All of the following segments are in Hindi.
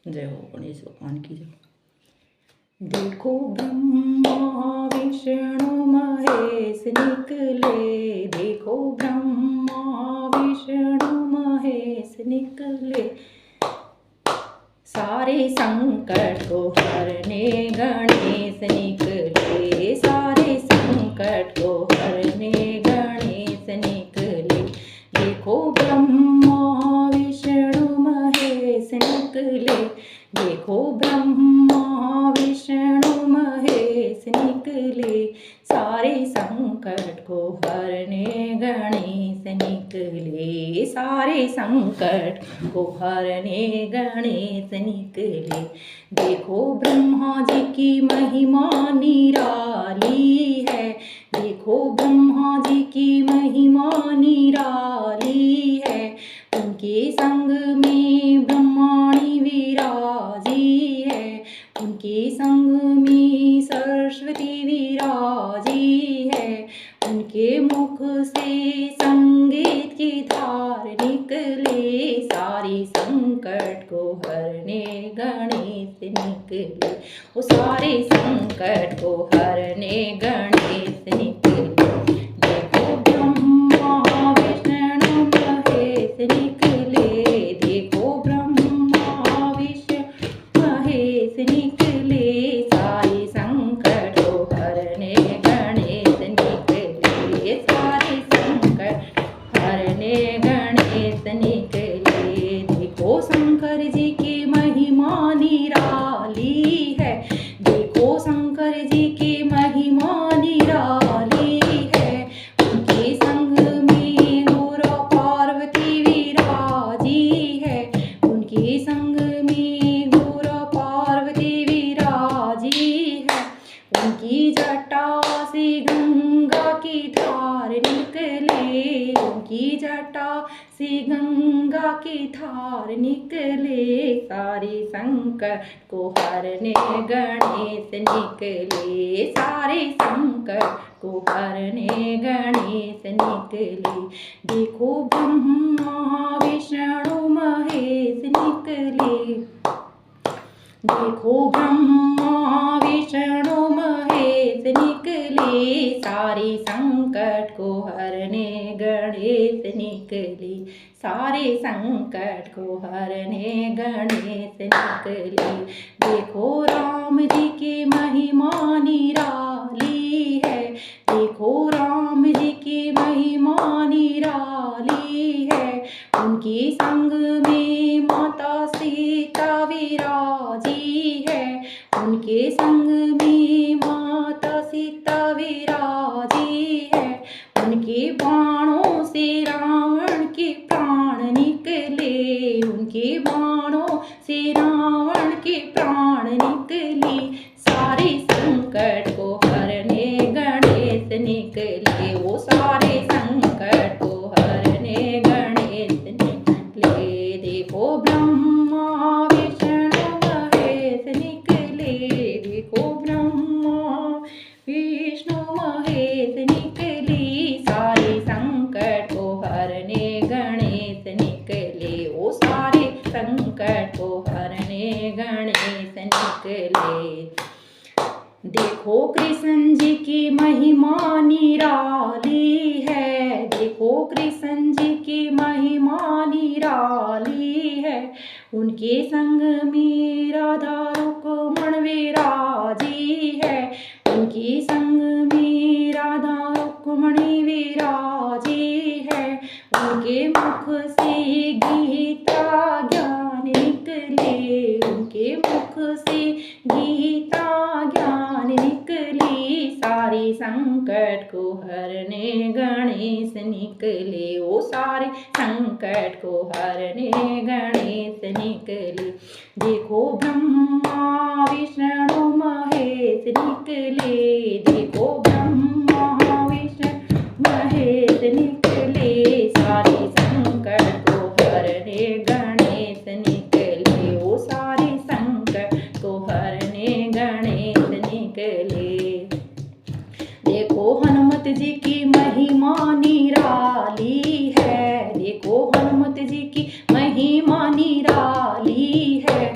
जय हो गणेश भगवान की जय। देखो ब्रह्मा विष्णु महेश निकले, देखो ब्रह्मा विष्णु महेश निकले, सारे संकट को हरने गणेश निकले, सारे संकट को हरने गणेश निकले। देखो ब्रह्मा विष्णु महेश निकले, देखो ब्रह्मा विष्णु महेश निकले, सारे संकट को हरने गणेश निकले, सारे संकट को हरने गणेश निकले। देखो ब्रह्मा जी की महिमा निराली है, देखो ब्रह्मा जी की महिमा निराली है, उनके संग में ब्रह्माणी विराजी है, उनके संग में सरस्वती विराजी है, उनके मुख से संगीत की धार निकले, सारे संकट को हरने गणेश निकले, वो सारे संकट को हरने गणेश निकले। देखो ब्रह्मा विष्णु महेश निकले, देखो ब्रह्मा विष्णु महेश निकले, सारे संकट को हरने गणेश निकले, सारे संकट हरने गणेश निकले। देखो शंकर जी की महिमा निराली है, देखो शंकर जी की महिमा निराली है, उनके संग में गौरा पार्वती विराजी है, उनके संग में गौरा पार्वती विराजी है, उनकी जटा से गंगा की धार निकले, उनकी जटा से गंगा की धार निकले, सारे संकट को हरने गणेश निकले, सारे संकट को हरने गणेश निकले। देखो ब्रह्मा विष्णु महेश निकले, देखो ब्रह्मा विष्णु महेश निकले, सारे संकट को हरने गणेश निकले, सारे संकट को हरने गणेश निकले। देखो राम जी की महिमा निराली है, देखो राम जी की महिमा निराली है, उनके संग में माता सीता विराजी है, उनके संग में माता सीता विराजी है, उनके बाणों से रावण के प्राण निकले, उनके बाणों से रावण के प्राण निकले, सारे संकट को हरने गणेश निकले, वो सारे संकट को हरने गणेश निकले। देखो ब्रह्मा विष्णु महेश निकले, देखो ब्रह्मा विष्णु महेश निकले, सारे संकट को हरने गणेश निकले, वो सारे संकट को हरने गणेश निकले। देखो कृष्ण जी की महिमा निराली है, देखो कृष्ण जी की महिमा निराली है, उनके संग में राधा रुक्मण विराजी है, उनके संग में राधा रुक्मणी विराजी है, उनके मुख से गीता ज्ञान निकले, उनके मुख से गीता ज्ञान निकली, सारे संकट को हरने गणेश निकले, वो सारे संकट को हरने गणेश निकले। देखो ब्रह्मा विष्णु महेश निकले, देखो ब्रह्मा विष्णु महेश निकले, सारे संकट को हरने गणेश निकले, वो सारे संकट को हरने गणेश निकले। देखो हनुमत जी की महिमा निराली है, देखो हनुमत जी की महिमा निराली है,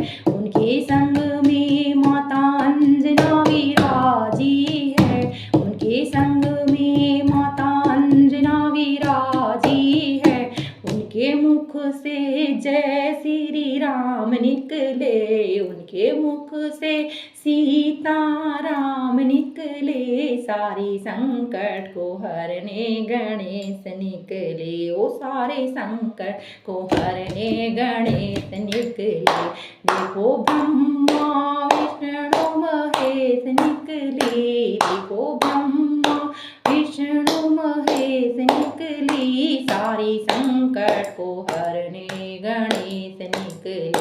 से जय श्री राम निकले, उनके मुख से सीता राम निकले, सारे संकट को हरने गणेश निकले, ओ सारे संकट को हरने गणेश निकले। देखो ब्रह्मा विष्णु महेश निकले, देखो ब्रह्मा विष्णु महेश निकले, सारे संकट को हरने गणेश निकले,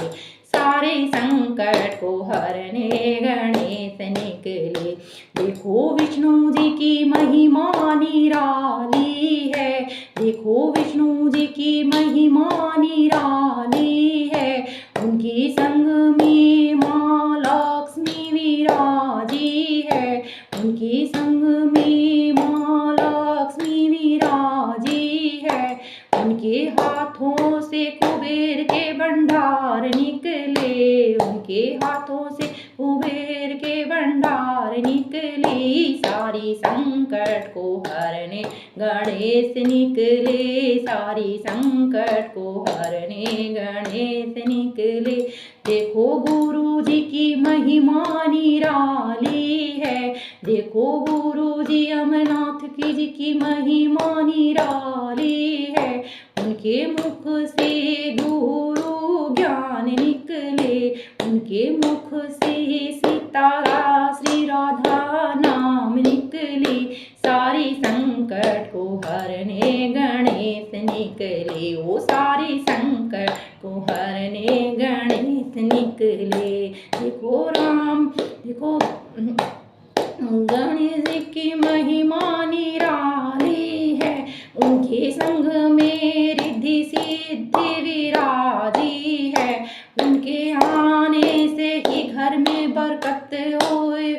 सारे संकट को हरने गणेश निकले। देखो विष्णु जी की महिमा निराली है, देखो विष्णु जी की महिमा निराली है, उनकी संग में माँ लक्ष्मी विराजी है, उनकी संग में माँ लक्ष्मी विराजी है, उनके हाथों से कुबेर के भंडार निकले, उनके हाथों से कुबेर के भंडार निकले, सारी संकट को हरने गणेश निकले, सारी संकट को हरने गणेश निकले। देखो गुरु जी की महिमा निराली है, देखो गुरु जी अमरनाथ की जी की महिमा निराली है, उनके मुख से गुरु ज्ञान निकले, उनके मुख से सीतारा श्री राधा नाम निकले, सारी संकट को हरने गणेश निकले, वो सारी संकट को हरने गणेश निकले। देखो राम, देखो गणेश जी की महिमा निराली है, उनके संग में रिद्धि सिद्धि विराजी है, उनके आने से ही घर में बरकत होए,